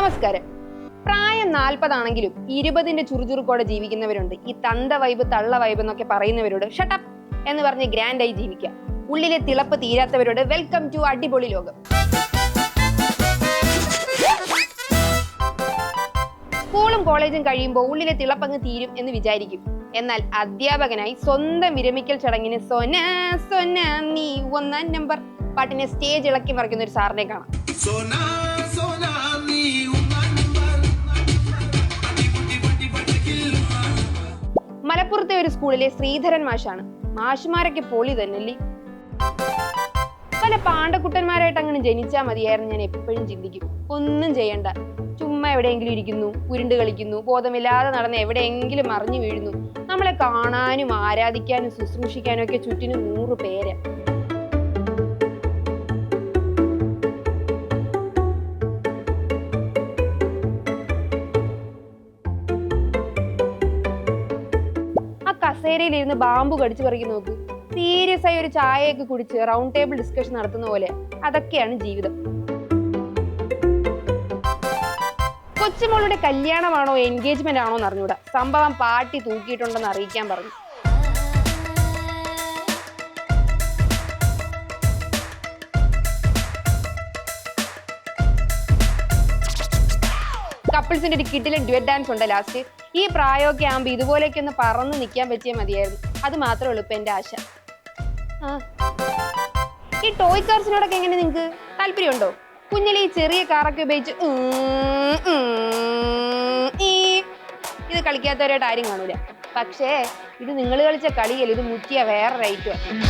നമസ്കാരം. പ്രായം 40 ആണെങ്കിലും 20ന്റെ ചുറുചുറുക്കോടെ ജീവിക്കുന്നവരുണ്ട്. ഈ തന്ത വൈബ് തള്ള വൈബ് എന്നൊക്കെ പറയുന്നവരോട് ഷട്ടപ്പ് എന്ന് പറഞ്ഞ് ഗ്രാൻഡായി ജീവിക്കുക. ഉള്ളിലെ തിളപ്പ് തീരാത്തവരോട് വെൽക്കം ടു അടിപൊളി ലോകം. സ്കൂളും കോളേജും കഴിയുമ്പോൾ ഉള്ളിലെ തിളപ്പങ്ങ് തീരും എന്ന് വിചാരിക്കും. എന്നാൽ അധ്യാപകനായി സ്വന്തം വിരമിക്കൽ ചടങ്ങിന് സൊന സൊന നീ 1 നമ്പർ പാട്ടിനെ സ്റ്റേജ് ഇളക്കി മറിക്കുന്ന ഒരു സാറിനെ കാണാം. മലപ്പുറത്തെ ഒരു സ്കൂളിലെ ശ്രീധരൻ മാഷാണ്. മാഷുമാരൊക്കെ പൊളി തന്നെയല്ലേ. പല പാണ്ടക്കുട്ടന്മാരായിട്ട് അങ്ങനെ ജനിച്ചാൽ മതിയായിരുന്നു ഞാൻ എപ്പോഴും ചിന്തിക്കും. ഒന്നും ചെയ്യണ്ട, ചുമ്മാ എവിടെയെങ്കിലും ഇരിക്കുന്നു, ഉരുണ്ട് കളിക്കുന്നു, ബോധമില്ലാതെ നടന്ന് എവിടെയെങ്കിലും മറിഞ്ഞു വീഴുന്നു. നമ്മളെ കാണാനും ആരാധിക്കാനും ശുശ്രൂഷിക്കാനും ഒക്കെ ചുറ്റിനും 100 പേര്. കസേരയിലിരുന്ന് ബാമ്പു കടിച്ചു പറിക്കി നോക്ക്. സീരിയസ് ആയി ഒരു ചായയൊക്കെ കുടിച്ച് റൗണ്ട് ടേബിൾ ഡിസ്കഷൻ നടത്തുന്ന പോലെ. അതൊക്കെയാണ് ജീവിതം. കൊച്ചുമോളുടെ കല്യാണമാണോ എൻഗേജ്മെന്റ് ആണോ എന്ന് അറിഞ്ഞൂടാ. സംഭവം പാർട്ടി തൂക്കിയിട്ടുണ്ടെന്ന് അറിയിക്കാൻ പറഞ്ഞു. കപ്പിൾസിന്റെ ഒരു കിഡിലെ ഡ്യുവറ്റ് ഡാൻസ് ഉണ്ട് ലാസ്റ്റ്. ഈ പ്രായമൊക്കെ ആകുമ്പോൾ ഇതുപോലെയൊക്കെ ഒന്ന് പറന്ന് നിൽക്കാൻ പറ്റിയാൽ മതിയായിരുന്നു. അത് മാത്രമേ ഉള്ളൂ ഇപ്പൊ എന്റെ ആശ. ഈ ടോയ് കാർസിനോടൊക്കെ എങ്ങനെ നിങ്ങൾക്ക് താല്പര്യമുണ്ടോ? കുഞ്ഞിലെ ഈ ചെറിയ കാറൊക്കെ ഉപയോഗിച്ച് ഇത് കളിക്കാത്തവരായിട്ട് ആരും കാണൂല. പക്ഷേ ഇത് നിങ്ങൾ കളിച്ച കളിയല്ല, ഇത് മുറ്റിയ വേറെ റൈറ്റുമാണ്.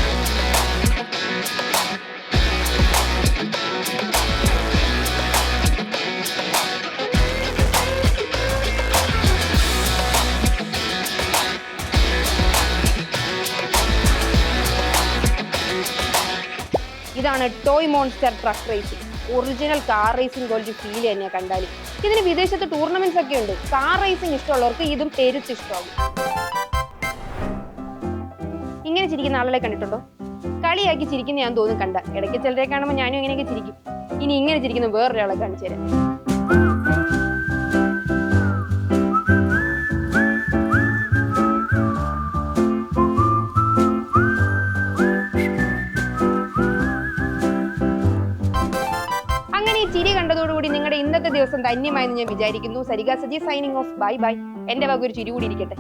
ഇതാണ് toy monster truck racing. Original car racing പോലത്തെ ഫീൽ തന്നെയാണ് കണ്ടാൽ. ഇതിന് വിദേശത്ത് ടൂർണമെന്റ്സ് ഒക്കെ ഉണ്ട്. കാർ റേസിംഗ് ഇഷ്ടമുള്ളവർക്ക് ഇതും പെരുത്ത് ഇഷ്ടമാകും. ഇങ്ങനെ ചിരിക്കുന്ന ആളുകളെ കണ്ടിട്ടുണ്ടോ? കളിയാക്കി ചിരിക്കുന്ന ഞാൻ തോന്നുന്നു കണ്ട. ഇടയ്ക്ക് ചിലരെ കാണുമ്പോൾ ഞാനും ഇങ്ങനെയൊക്കെ ചിരിക്കും. ഇനി ഇങ്ങനെ ചിരിക്കുന്ന വേറൊരാളെ കാണിച്ചു തരാം. ചിരി കണ്ടതോടുകൂടി നിങ്ങളുടെ ഇന്നത്തെ ദിവസം ധന്യമായെന്ന് ഞാൻ വിചാരിക്കുന്നു. Sarika Saji signing off. Bye bye. എന്റെ വക ഒരു ചിരി കൂടി ഇരിക്കട്ടെ.